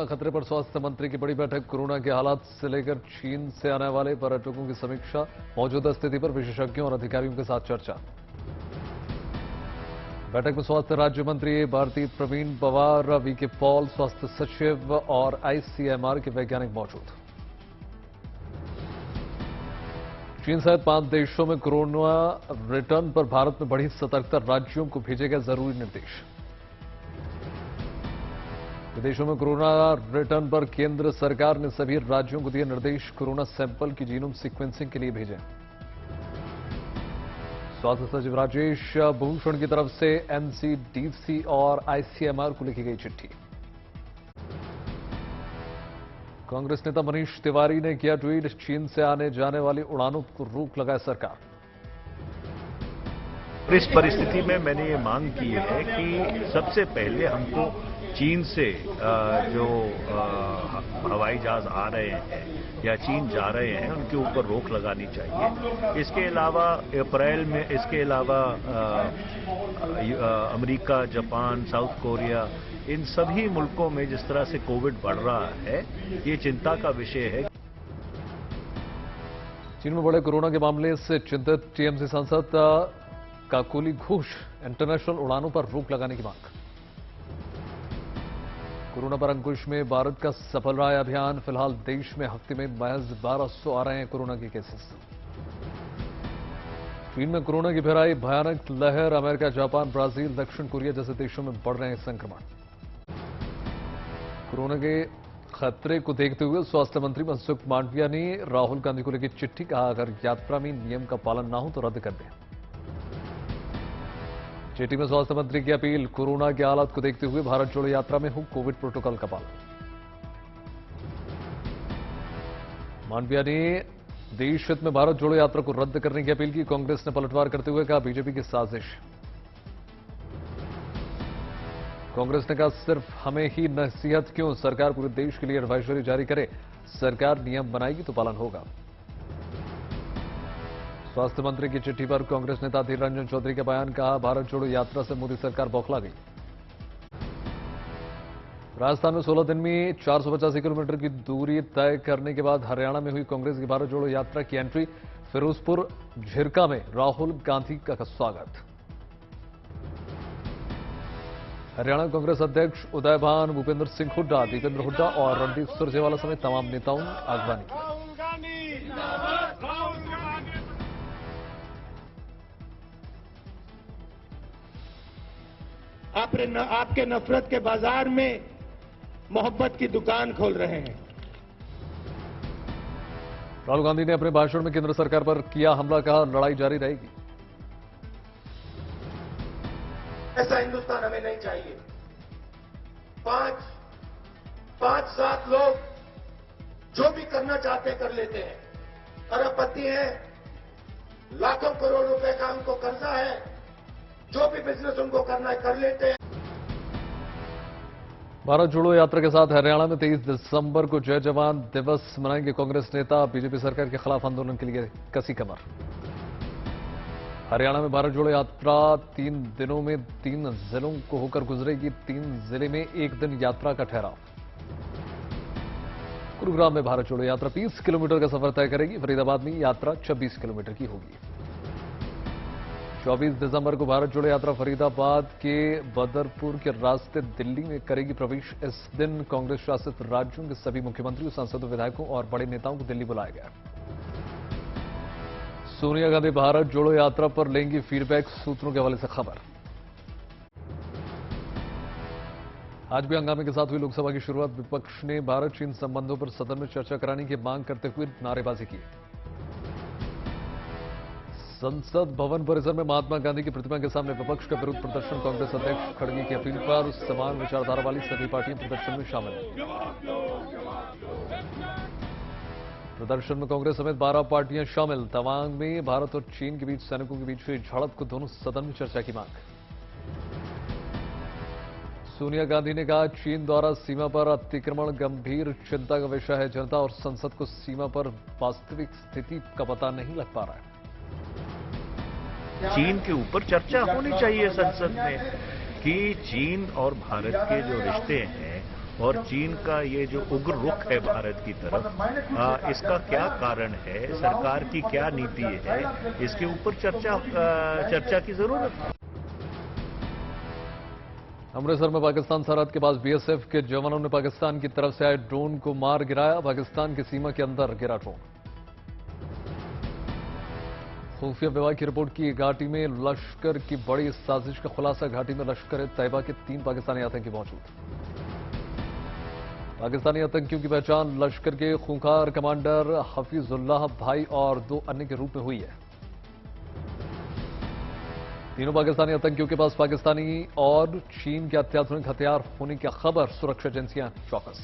Corona खतरे पर स्वास्थ्य मंत्री की बड़ी बैठक। कोरोना के हालात से लेकर चीन से आने वाले पर्यटकों की समीक्षा, मौजूदा स्थिति पर विशेषज्ञों और अधिकारियों के साथ चर्चा। बैठक में स्वास्थ्य राज्य मंत्री भारती प्रवीण पवार, वीके पॉल, स्वास्थ्य सचिव और आईसीएमआर के वैज्ञानिक मौजूद। चीन सहित 5 देशों में कोरोना रिटर्न पर भारत में बढ़ी सतर्कता, राज्यों को भेजे गए जरूरी निर्देश। विदेशों में कोरोना रिटर्न पर केंद्र सरकार ने सभी राज्यों को दिए निर्देश, कोरोना सैंपल की जीनोम सीक्वेंसिंग के लिए भेजें। स्वास्थ्य सचिव राजेश भूषण की तरफ से एनसीडीसी और आईसीएमआर को लिखी गई चिट्ठी। कांग्रेस नेता मनीष तिवारी ने किया ट्वीट, चीन से आने जाने वाली उड़ानों को रोक लगाए सरकार। इस परिस्थिति में मैंने ये मांग की है कि सबसे पहले हमको चीन से जो हवाई जहाज आ रहे हैं या चीन जा रहे हैं उनके ऊपर रोक लगानी चाहिए। इसके अलावा अप्रैल में इसके अलावा अमेरिका, जापान, साउथ कोरिया, इन सभी मुल्कों में जिस तरह से कोविड बढ़ रहा है, ये चिंता का विषय है। चीन में बढ़े कोरोना के मामले से चिंतित टीएमसी सांसद काकोली घोष, इंटरनेशनल उड़ानों पर रोक लगाने की मांग। कोरोना पर अंकुश में भारत का सफल रहा है अभियान, फिलहाल देश में हफ्ते में महज 1200 आ रहे हैं कोरोना के केसेस। चीन में कोरोना की फैलाई भयानक लहर, अमेरिका, जापान, ब्राजील, दक्षिण कोरिया जैसे देशों में बढ़ रहे हैं संक्रमण। कोरोना के खतरे को देखते हुए स्वास्थ्य मंत्री मनसुख मांडविया ने राहुल गांधी को लेकर चिट्ठी, कहा अगर यात्रा में नियम का पालन ना हो तो रद्द कर दें। चिट्ठी में स्वास्थ्य मंत्री की अपील, कोरोना के हालात को देखते हुए भारत जोड़ो यात्रा में हो कोविड प्रोटोकॉल का पालन। मांडविया ने देश हित में भारत जोड़ो यात्रा को रद्द करने की अपील की। कांग्रेस ने पलटवार करते हुए कहा बीजेपी की साजिश। कांग्रेस ने कहा सिर्फ हमें ही नसीहत क्यों, सरकार पूरे देश के लिए एडवाइजरी जारी करे, सरकार नियम बनाएगी तो पालन होगा। स्वास्थ्य मंत्री की चिट्ठी पर कांग्रेस नेता अधीर रंजन चौधरी का बयान, कहा भारत जोड़ो यात्रा से मोदी सरकार बौखला गई। राजस्थान में 16 दिन में 485 किलोमीटर की दूरी तय करने के बाद हरियाणा में हुई कांग्रेस की भारत जोड़ो यात्रा की एंट्री। फिरोजपुर झिरका में राहुल गांधी का स्वागत। हरियाणा कांग्रेस अध्यक्ष उदय भान, भूपेंद्र सिंह हुड्डा, दीपेंद्र हुड्डा और रणदीप सुरजेवाला समेत तमाम नेताओं ने आगवानी की। आपके नफरत के बाजार में मोहब्बत की दुकान खोल रहे हैं। राहुल गांधी ने अपने भाषण में केंद्र सरकार पर किया हमला, कहा लड़ाई जारी रहेगी। ऐसा हिंदुस्तान हमें नहीं चाहिए। 5-7 लोग जो भी करना चाहते हैं कर लेते हैं। अरबपति हैं, लाखों करोड़ रुपए का उनको कर्जा है, जो भी बिजनेस उनको करना है कर लेते हैं। भारत जोड़ो यात्रा के साथ हरियाणा में 23 दिसंबर को जय जवान दिवस मनाएंगे कांग्रेस नेता। बीजेपी सरकार के खिलाफ आंदोलन के लिए कसी कमर। हरियाणा में भारत जोड़ो यात्रा 3 दिनों में 3 जिलों को होकर गुजरेगी। 3 जिले में 1 दिन यात्रा का ठहराव। गुरुग्राम में भारत जोड़ो यात्रा 30 किलोमीटर का सफर तय करेगी। फरीदाबाद में यात्रा 26 किलोमीटर की होगी। 24 दिसंबर को भारत जोड़ो यात्रा फरीदाबाद के बदरपुर के रास्ते दिल्ली में करेगी प्रवेश। इस दिन कांग्रेस शासित राज्यों के सभी मुख्यमंत्रियों, सांसदों, विधायकों और बड़े नेताओं को दिल्ली बुलाया गया। सोनिया गांधी भारत जोड़ो यात्रा पर लेंगी फीडबैक, सूत्रों के हवाले से खबर। आज भी हंगामे के साथ हुई लोकसभा की शुरुआत। विपक्ष ने भारत चीन संबंधों पर सदन में चर्चा कराने की मांग करते हुए नारेबाजी की। संसद भवन परिसर में महात्मा गांधी की प्रतिमा के सामने विपक्ष का विरोध प्रदर्शन। कांग्रेस अध्यक्ष खड़गे की अपील पर समान विचारधारा वाली सभी पार्टियां प्रदर्शन में शामिल हैं। प्रदर्शन में कांग्रेस समेत 12 पार्टियां शामिल। तवांग में भारत और चीन के बीच सैनिकों के बीच हुई झड़प को दोनों सदन में चर्चा की मांग। सोनिया गांधी ने कहा चीन द्वारा सीमा पर अतिक्रमण गंभीर चिंता का विषय है। जनता और संसद को सीमा पर वास्तविक स्थिति का पता नहीं लग पा रहा है। चीन के ऊपर चर्चा होनी चाहिए संसद में कि चीन और भारत के जो रिश्ते हैं और चीन का ये जो उग्र रुख है भारत की तरफ, इसका क्या कारण है, सरकार की क्या नीति है, इसके ऊपर चर्चा की जरूरत है। अमृतसर में पाकिस्तान सरहद के पास बीएसएफ के जवानों ने पाकिस्तान की तरफ से आए ड्रोन को मार गिराया। पाकिस्तान की सीमा के अंदर गिरा ड्रोन। खुफिया विभाग की रिपोर्ट की घाटी में लश्कर की बड़ी साजिश का खुलासा। घाटी में लश्कर तैयबा के 3 पाकिस्तानी आतंकी मौजूद। पाकिस्तानी आतंकियों की पहचान लश्कर के खूंखार कमांडर हफीजुल्लाह भाई और 2 अन्य के रूप में हुई है। तीनों पाकिस्तानी आतंकियों के पास पाकिस्तानी और चीन के अत्याधुनिक हथियार होने की खबर। सुरक्षा एजेंसियां चौकस।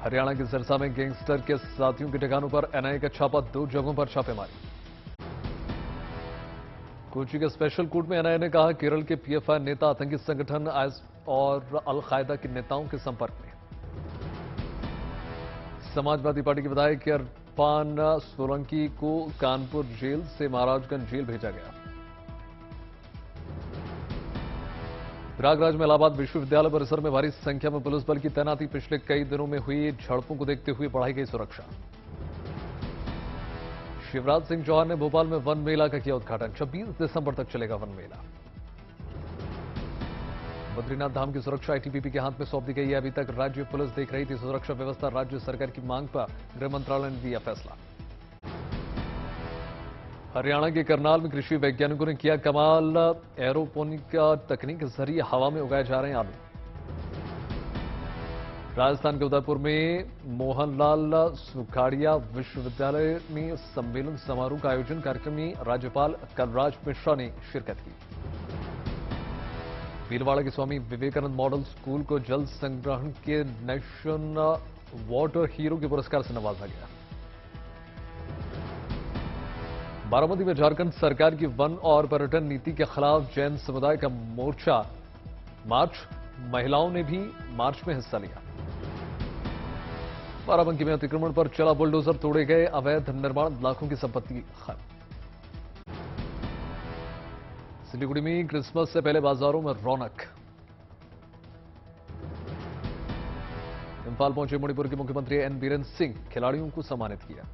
हरियाणा के सिरसा में गैंगस्टर के साथियों के ठिकानों पर एनआईए का छापा। 2 जगहों पर छापेमारी। कोची के स्पेशल कोर्ट में एनआईए ने कहा केरल के पीएफआई नेता आतंकी संगठन आईएस और अल-कायदा के नेताओं के संपर्क में। समाजवादी पार्टी के विधायक इरफान सोलंकी को कानपुर जेल से महाराजगंज जेल भेजा गया। प्रयागराज में इलाहाबाद विश्वविद्यालय परिसर में भारी संख्या में पुलिस बल की तैनाती। पिछले कई दिनों में हुई झड़पों को देखते हुए बढ़ाई गई सुरक्षा। शिवराज सिंह चौहान ने भोपाल में वन मेला का किया उद्घाटन। 26 दिसंबर तक चलेगा वन मेला। बद्रीनाथ धाम की सुरक्षा आईटीबीपी के हाथ में सौंप दी गई है। अभी तक राज्य पुलिस देख रही थी सुरक्षा व्यवस्था। राज्य सरकार की मांग पर गृह मंत्रालय ने दिया फैसला। हरियाणा के करनाल में कृषि वैज्ञानिकों ने किया कमाल। एरोपोनिक तकनीक के जरिए हवा में उगाए जा रहे हैं आलू। राजस्थान के उदयपुर में मोहनलाल सुखाड़िया विश्वविद्यालय में सम्मेलन समारोह का आयोजन। कार्यक्रम में राज्यपाल कलराज मिश्रा ने शिरकत की। भीलवाड़ा के स्वामी विवेकानंद मॉडल स्कूल को जल संग्रहण के नेशनल वाटर हीरो के पुरस्कार से नवाजा गया। बारामती में झारखंड सरकार की वन और पर्यटन नीति के खिलाफ जैन समुदाय का मोर्चा मार्च। महिलाओं ने भी मार्च में हिस्सा लिया। बाराबंकी में अतिक्रमण पर चला बुलडोजर। तोड़े गए अवैध निर्माण। लाखों की संपत्ति खत्म। सिलीगुड़ी में क्रिसमस से पहले बाजारों में रौनक। इंफाल पहुंचे मणिपुर के मुख्यमंत्री एन बीरेन सिंह। खिलाड़ियों को सम्मानित किया।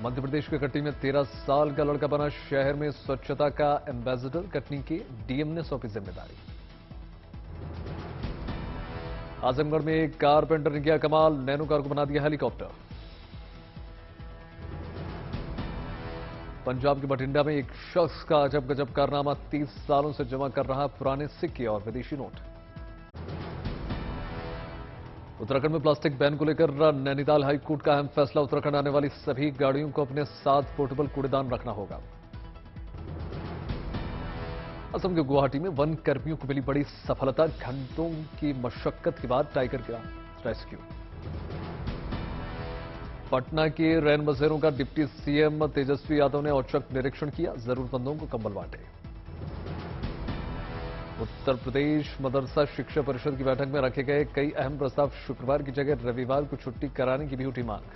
मध्य प्रदेश के कटनी में 13 साल का लड़का बना शहर में स्वच्छता का एम्बेसडर। कटनी के डीएम ने सौंपी जिम्मेदारी। आजमगढ़ में एक कारपेंटर ने किया कमाल। नैनो कार को बना दिया हेलीकॉप्टर। पंजाब के बठिंडा में एक शख्स का अजब गजब कारनामा। 30 सालों से जमा कर रहा पुराने सिक्के और विदेशी नोट। उत्तराखंड में प्लास्टिक बैन को लेकर नैनीताल हाईकोर्ट का अहम फैसला। उत्तराखंड आने वाली सभी गाड़ियों को अपने साथ पोर्टेबल कूड़ेदान रखना होगा। असम के गुवाहाटी में वन कर्मियों को मिली बड़ी सफलता। घंटों की मशक्कत के बाद टाइगर का रेस्क्यू। पटना के रैन बसेरों का डिप्टी सीएम तेजस्वी यादव ने औचक निरीक्षण किया। जरूरतमंदों को कंबल बांटे। उत्तर प्रदेश मदरसा शिक्षा परिषद की बैठक में रखे गए कई अहम प्रस्ताव। शुक्रवार की जगह रविवार को छुट्टी कराने की भी उठी मांग।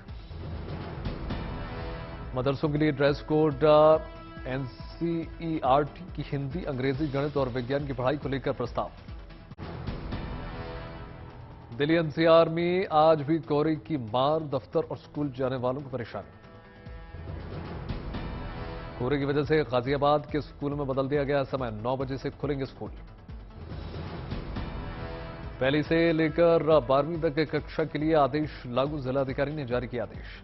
मदरसों के लिए ड्रेस कोड। एनसीईआरटी की हिंदी, अंग्रेजी, गणित और विज्ञान की पढ़ाई को लेकर प्रस्ताव। दिल्ली एनसीआर में आज भी कोहरे की मार। दफ्तर और स्कूल जाने वालों को परेशानी। कोहरे की वजह से गाजियाबाद के स्कूलों में बदल दिया गया समय। 9 बजे से खुलेंगे स्कूल। पहली से लेकर 12वीं तक की कक्षा के लिए आदेश लागू। जिलाधिकारी ने जारी किया आदेश।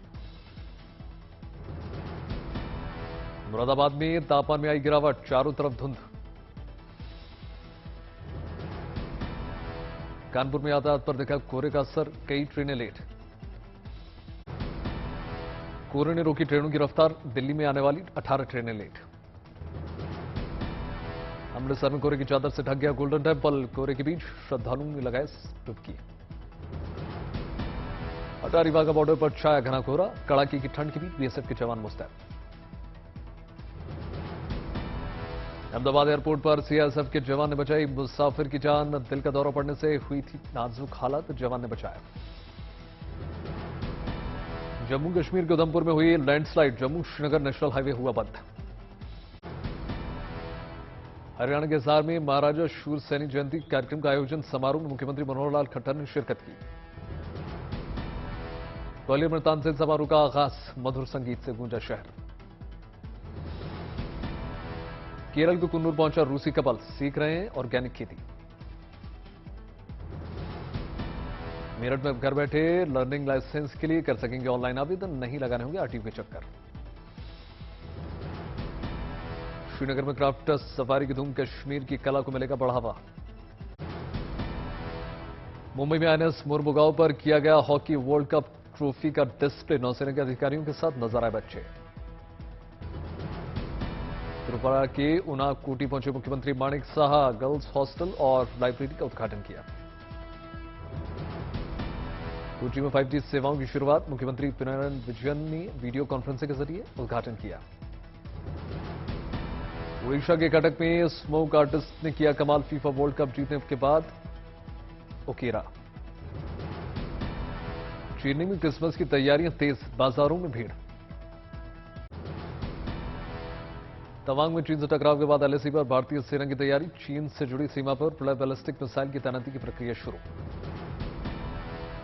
मुरादाबाद में तापमान में आई गिरावट। चारों तरफ धुंध। कानपुर में यातायात पर दिखा कोहरे का असर। कई ट्रेनें लेट। कोहरे ने रोकी ट्रेनों की रफ्तार। दिल्ली में आने वाली 18 ट्रेनें लेट। अमृतसर में कोहरे की चादर से ढक गया गोल्डन टेम्पल। कोहरे के बीच श्रद्धालुओं ने लगाए डुबकी। अटारी वाघा बॉर्डर पर छाया घना कोहरा। कड़ाके की ठंड के बीच बीएसएफ के जवान मुस्तैद। अहमदाबाद एयरपोर्ट पर सीआईएसएफ के जवान ने बचाई मुसाफिर की जान। दिल का दौरा पड़ने से हुई थी नाजुक हालत। जवान ने बचाया। जम्मू कश्मीर के उधमपुर में हुई landslide. Jammu Srinagar national highway हुआ बंद। हरियाणा के हिसार में महाराजा शूरसेनी जयंती कार्यक्रम का आयोजन समारोह में मुख्यमंत्री मनोहर लाल खट्टर ने शिरकत की। ग्वालियर में तानसेन समारोह का आगाज, मधुर संगीत से गूंजा शहर। केरल के कुन्नूर पहुंचा रूसी कपल, सीख रहे हैं ऑर्गेनिक खेती। मेरठ में घर बैठे लर्निंग लाइसेंस के लिए कर सकेंगे ऑनलाइन आवेदन, नहीं लगाने होंगे आरटीओ के चक्कर। श्रीनगर में क्राफ्ट सफारी की धूम, कश्मीर की कला को मिलेगा बढ़ावा। मुंबई में आईएनएस मुरमुगांव पर किया गया हॉकी वर्ल्ड कप ट्रॉफी का डिस्प्ले, नौसेना के अधिकारियों के साथ नजर आए बच्चे। त्रिपुरा के उनाकोटी पहुंचे मुख्यमंत्री माणिक साहा, गर्ल्स हॉस्टल और लाइब्रेरी का उद्घाटन किया। कोची में 5G सेवाओं की शुरुआत, मुख्यमंत्री पिनराई विजयन ने वीडियो कॉन्फ्रेंसिंग के जरिए उद्घाटन किया। उड़ीसा के कटक में स्मोक आर्टिस्ट ने किया कमाल, फीफा वर्ल्ड कप जीतने के बाद उकेरा। चेन्नई में क्रिसमस की तैयारियां तेज, बाजारों में भीड़। तवांग में चीन से टकराव के बाद एलएसी पर भारतीय सेना की तैयारी, चीन से जुड़ी सीमा पर प्रलय बैलिस्टिक मिसाइल की तैनाती की प्रक्रिया शुरू।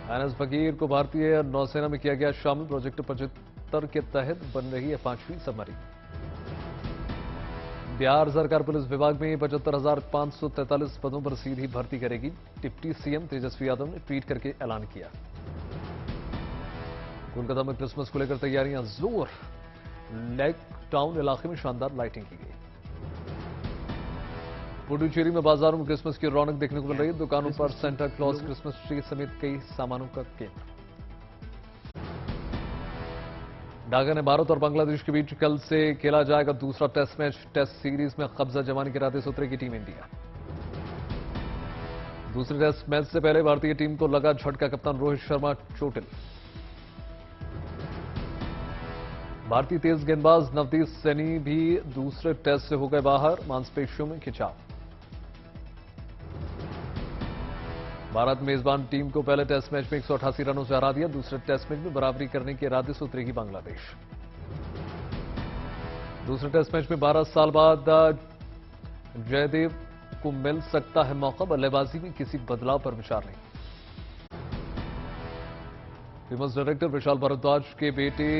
आईएनएस फकीर को भारतीय नौसेना में किया गया शामिल, प्रोजेक्ट 75 के तहत बन रही है 5वीं सबमरीन। बिहार सरकार पुलिस विभाग में 75,543 पदों पर सीधी भर्ती करेगी, डिप्टी सीएम तेजस्वी यादव ने ट्वीट करके ऐलान किया। कोलकाता में क्रिसमस को लेकर तैयारियां जोर, लेक टाउन इलाके में शानदार लाइटिंग की गई। पुडुचेरी में बाजारों में क्रिसमस की रौनक देखने को मिल रही है, दुकानों पर सेंटा क्लॉज, क्रिसमस ट्री समेत कई सामानों का केंद्र। ढाका ने भारत और बांग्लादेश के बीच कल से खेला जाएगा दूसरा टेस्ट मैच, टेस्ट सीरीज में कब्जा जमाने के इरादे से उतरेगी टीम इंडिया। दूसरे टेस्ट मैच से पहले भारतीय टीम को लगा झटका, कप्तान रोहित शर्मा चोटिल। भारतीय तेज गेंदबाज नवदीप सैनी भी दूसरे टेस्ट से हो गए बाहर, मांसपेशियों में खिंचाव। भारत मेजबान टीम को पहले टेस्ट मैच में 188 रनों से हरा दिया, दूसरे टेस्ट मैच में बराबरी करने के इरादे से उतरेगी बांग्लादेश। दूसरे टेस्ट मैच में 12 साल बाद जयदेव को मिल सकता है मौका, बल्लेबाजी में किसी बदलाव पर विचार नहीं। फेमस डायरेक्टर विशाल भारद्वाज के बेटे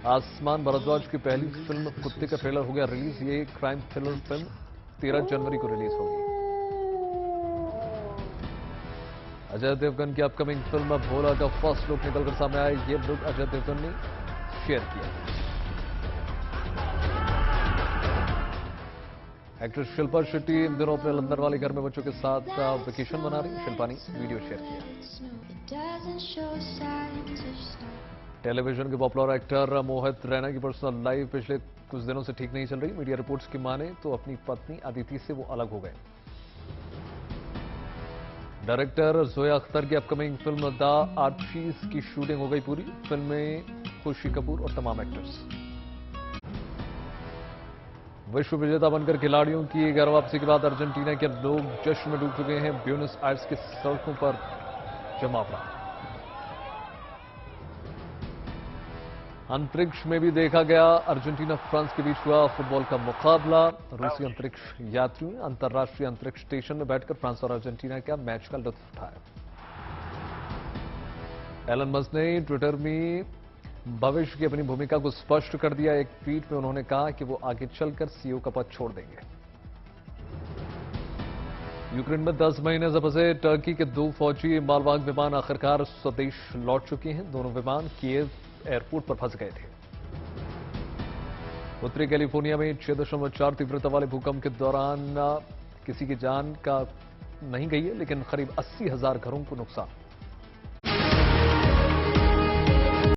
आसमान भारद्वाज की पहली फिल्म कुत्ते का ट्रेलर हो गया रिलीज। ये क्राइम थ्रिलर फिल्म 13 जनवरी को रिलीज होगी। अजय देवगन की अपकमिंग फिल्म भोला का फर्स्ट लुक निकलकर सामने आया, ये लुक अजय देवगन ने शेयर किया। एक्ट्रेस शिल्पा शेट्टी इन दिनों अपने लंदन वाले घर में बच्चों के साथ वेकेशन मना रही, शिल्पा ने वीडियो शेयर किया। टेलीविजन के पॉपुलर एक्टर मोहित रैना की पर्सनल लाइफ पिछले कुछ दिनों से ठीक नहीं चल रही। मीडिया रिपोर्ट्स की माने तो अपनी पत्नी अदिति से वो अलग हो गए। डायरेक्टर जोया अख्तर की अपकमिंग फिल्म द आर्चीज की शूटिंग हो गई पूरी। फिल्म में खुशी कपूर और तमाम एक्टर्स। विश्व विजेता बनकर खिलाड़ियों की घर वापसी के बाद अर्जेंटीना के लोग जश्न में डूब चुके हैं। ब्यूनस आयर्स की सड़कों पर जमा पड़ा। अंतरिक्ष में भी देखा गया अर्जेंटीना फ्रांस के बीच हुआ फुटबॉल का मुकाबला। रूसी अंतरिक्ष यात्रियों ने अंतर्राष्ट्रीय अंतरिक्ष स्टेशन में बैठकर फ्रांस और अर्जेंटीना का मैच का लुत्फ उठाया। एलन मस्क ने ट्विटर में भविष्य की अपनी भूमिका को स्पष्ट कर दिया। एक ट्वीट में उन्होंने कहा कि वो आगे चलकर सीईओ का पद छोड़ देंगे। यूक्रेन में 10 महीने से फंसे टर्की के 2 फौजी मालवाहक विमान आखिरकार स्वदेश लौट चुके हैं। दोनों विमान कीव एयरपोर्ट पर फंस गए थे। उत्तरी कैलिफोर्निया में 6.4 तीव्रता वाले भूकंप के दौरान किसी की जान का नहीं गई है, लेकिन करीब 80,000 घरों को नुकसान।